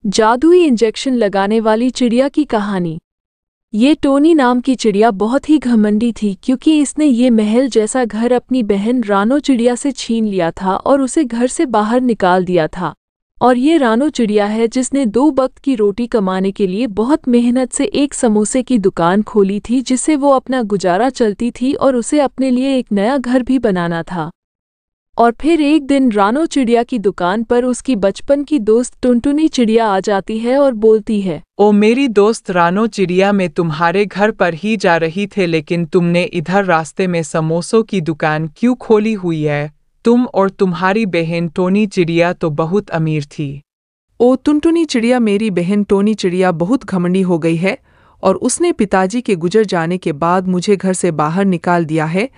जादुई इंजेक्शन लगाने वाली चिड़िया की कहानी। ये टोनी नाम की चिड़िया बहुत ही घमंडी थी क्योंकि इसने ये महल जैसा घर अपनी बहन रानो चिड़िया से छीन लिया था और उसे घर से बाहर निकाल दिया था। और ये रानो चिड़िया है जिसने 2 वक्त की रोटी कमाने के लिए बहुत मेहनत से एक समोसे की दुकान खोली थी जिससे वो अपना गुजारा चलती थी और उसे अपने लिए एक नया घर भी बनाना था। और फिर एक दिन रानो चिड़िया की दुकान पर उसकी बचपन की दोस्त टुनटुनी चिड़िया आ जाती है और बोलती है, ओ मेरी दोस्त रानो चिड़िया, मैं तुम्हारे घर पर ही जा रही थे लेकिन तुमने इधर रास्ते में समोसों की दुकान क्यों खोली हुई है? तुम और तुम्हारी बहन टोनी चिड़िया तो बहुत अमीर थी। ओ टुनटुनी चिड़िया, मेरी बहन टोनी चिड़िया बहुत घमंडी हो गई है और उसने पिताजी के गुजर जाने के बाद मुझे घर से बाहर निकाल दिया है,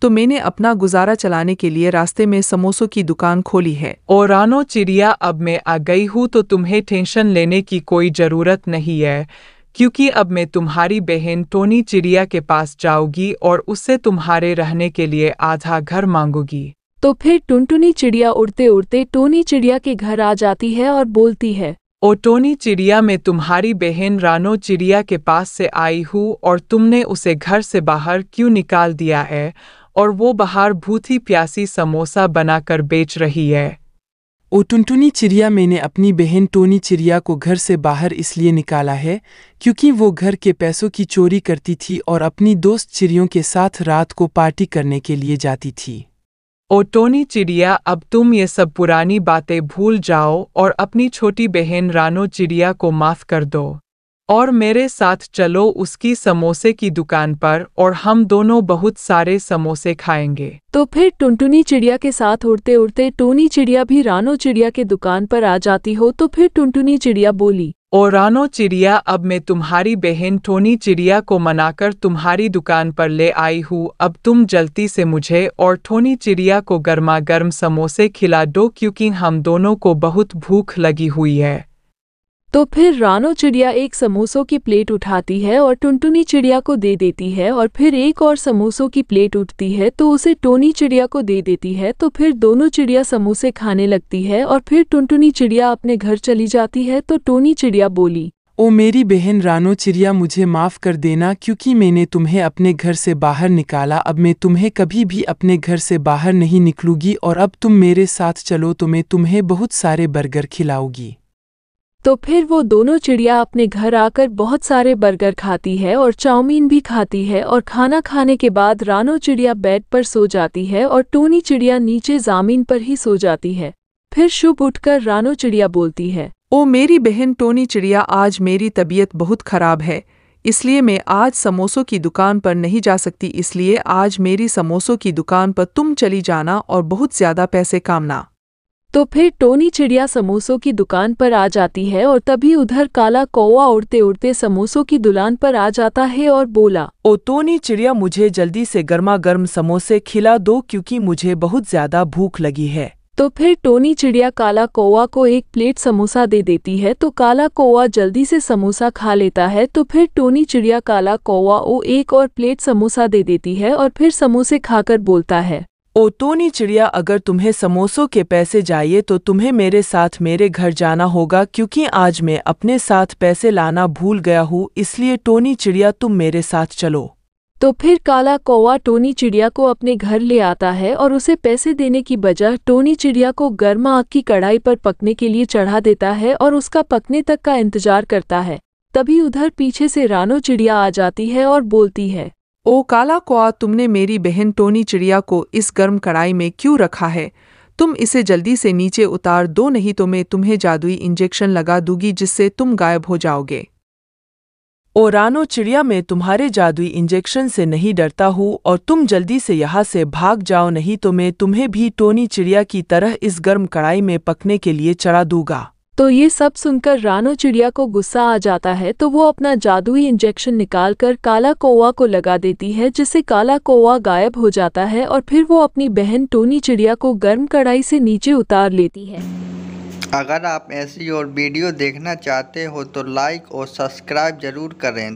तो मैंने अपना गुजारा चलाने के लिए रास्ते में समोसों की दुकान खोली है। और रानो चिड़िया, अब मैं आ गई हूँ तो तुम्हें टेंशन लेने की कोई ज़रूरत नहीं है, क्योंकि अब मैं तुम्हारी बहन टोनी चिड़िया के पास जाऊंगी और उससे तुम्हारे रहने के लिए आधा घर मांगूंगी। तो फिर टुनटुनी चिड़िया उड़ते उड़ते टोनी चिड़िया के घर आ जाती है और बोलती है, ओ टोनी चिड़िया, मैं तुम्हारी बहन रानो चिड़िया के पास से आई हूँ और तुमने उसे घर से बाहर क्यों निकाल दिया है और वो बाहर भूखी प्यासी समोसा बनाकर बेच रही है? ओ टुनटुनी चिड़िया, मैंने अपनी बहन टोनी चिड़िया को घर से बाहर इसलिए निकाला है क्योंकि वो घर के पैसों की चोरी करती थी और अपनी दोस्त चिड़ियों के साथ रात को पार्टी करने के लिए जाती थी। ओ टोनी चिड़िया, अब तुम ये सब पुरानी बातें भूल जाओ और अपनी छोटी बहन रानो चिड़िया को माफ़ कर दो और मेरे साथ चलो उसकी समोसे की दुकान पर और हम दोनों बहुत सारे समोसे खाएंगे। तो फिर टुनटुनी चिड़िया के साथ उड़ते उड़ते टोनी चिड़िया भी रानो चिड़िया के दुकान पर आ जाती हो। तो फिर टुनटुनी चिड़िया बोली, ओ रानो चिड़िया, अब मैं तुम्हारी बहन टोनी चिड़िया को मनाकर तुम्हारी दुकान पर ले आई हूँ। अब तुम जल्दी से मुझे और टोनी चिड़िया को गर्मा गर्म समोसे खिला दो क्योंकि हम दोनों को बहुत भूख लगी हुई है। तो फिर रानो चिड़िया एक समोसों की प्लेट उठाती है और टुनटुनी चिड़िया को दे देती है और फिर एक और समोसों की प्लेट उठती है तो उसे टोनी चिड़िया को दे देती है। तो फिर दोनों चिड़िया समोसे खाने लगती है और फिर टुनटुनी चिड़िया अपने घर चली जाती है। तो टोनी चिड़िया बोली, ओ मेरी बहन रानो चिड़िया, मुझे माफ़ कर देना क्योंकि मैंने तुम्हें अपने घर से बाहर निकाला। अब मैं तुम्हें कभी भी अपने घर से बाहर नहीं निकलूंगी और अब तुम मेरे साथ चलो तो मैं तुम्हें बहुत सारे बर्गर खिलाऊंगी। तो फिर वो दोनों चिड़िया अपने घर आकर बहुत सारे बर्गर खाती है और चाउमीन भी खाती है और खाना खाने के बाद रानो चिड़िया बेड पर सो जाती है और टोनी चिड़िया नीचे ज़मीन पर ही सो जाती है। फिर शुभ उठकर रानो चिड़िया बोलती है, ओ मेरी बहन टोनी चिड़िया, आज मेरी तबीयत बहुत खराब है इसलिए मैं आज समोसों की दुकान पर नहीं जा सकती, इसलिए आज मेरी समोसों की दुकान पर तुम चली जाना और बहुत ज़्यादा पैसे कामना। तो फिर टोनी चिड़िया समोसों की दुकान पर आ जाती है और तभी उधर काला कौवा उड़ते उड़ते समोसों की दुकान पर आ जाता है और बोला, ओ टोनी चिड़िया, मुझे जल्दी से गर्मा गर्म समोसे खिला दो क्योंकि मुझे बहुत ज़्यादा भूख लगी है। तो फिर टोनी चिड़िया काला कौवा को एक प्लेट समोसा दे देती है। तो काला कौवा जल्दी से समोसा खा लेता है। तो फिर टोनी चिड़िया काला कौवा को एक और प्लेट समोसा दे देती है और फिर समोसे खाकर बोलता है, ओ टोनी चिड़िया, अगर तुम्हें समोसों के पैसे चाहिए तो तुम्हें मेरे साथ मेरे घर जाना होगा क्योंकि आज मैं अपने साथ पैसे लाना भूल गया हूँ, इसलिए टोनी चिड़िया तुम मेरे साथ चलो। तो फिर काला कौवा टोनी चिड़िया को अपने घर ले आता है और उसे पैसे देने की बजाय टोनी चिड़िया को गर्म आग की कढ़ाई पर पकने के लिए चढ़ा देता है और उसका पकने तक का इंतजार करता है। तभी उधर पीछे से रानो चिड़िया आ जाती है और बोलती है, ओ काला कौवा, तुमने मेरी बहन टोनी चिड़िया को इस गर्म कढ़ाई में क्यों रखा है? तुम इसे जल्दी से नीचे उतार दो, नहीं तो मैं तुम्हें जादुई इंजेक्शन लगा दूंगी जिससे तुम गायब हो जाओगे। ओ रानो चिड़िया, मैं तुम्हारे जादुई इंजेक्शन से नहीं डरता हूँ और तुम जल्दी से यहाँ से भाग जाओ, नहीं तो मैं तुम्हें भी टोनी चिड़िया की तरह इस गर्म कढ़ाई में पकने के लिए चढ़ा दूंगा। तो ये सब सुनकर रानो चिड़िया को गुस्सा आ जाता है। तो वो अपना जादुई इंजेक्शन निकालकर काला कौवा को लगा देती है जिससे काला कौवा गायब हो जाता है और फिर वो अपनी बहन टोनी चिड़िया को गर्म कढ़ाई से नीचे उतार लेती है। अगर आप ऐसी और वीडियो देखना चाहते हो तो लाइक और सब्सक्राइब ज़रूर करें।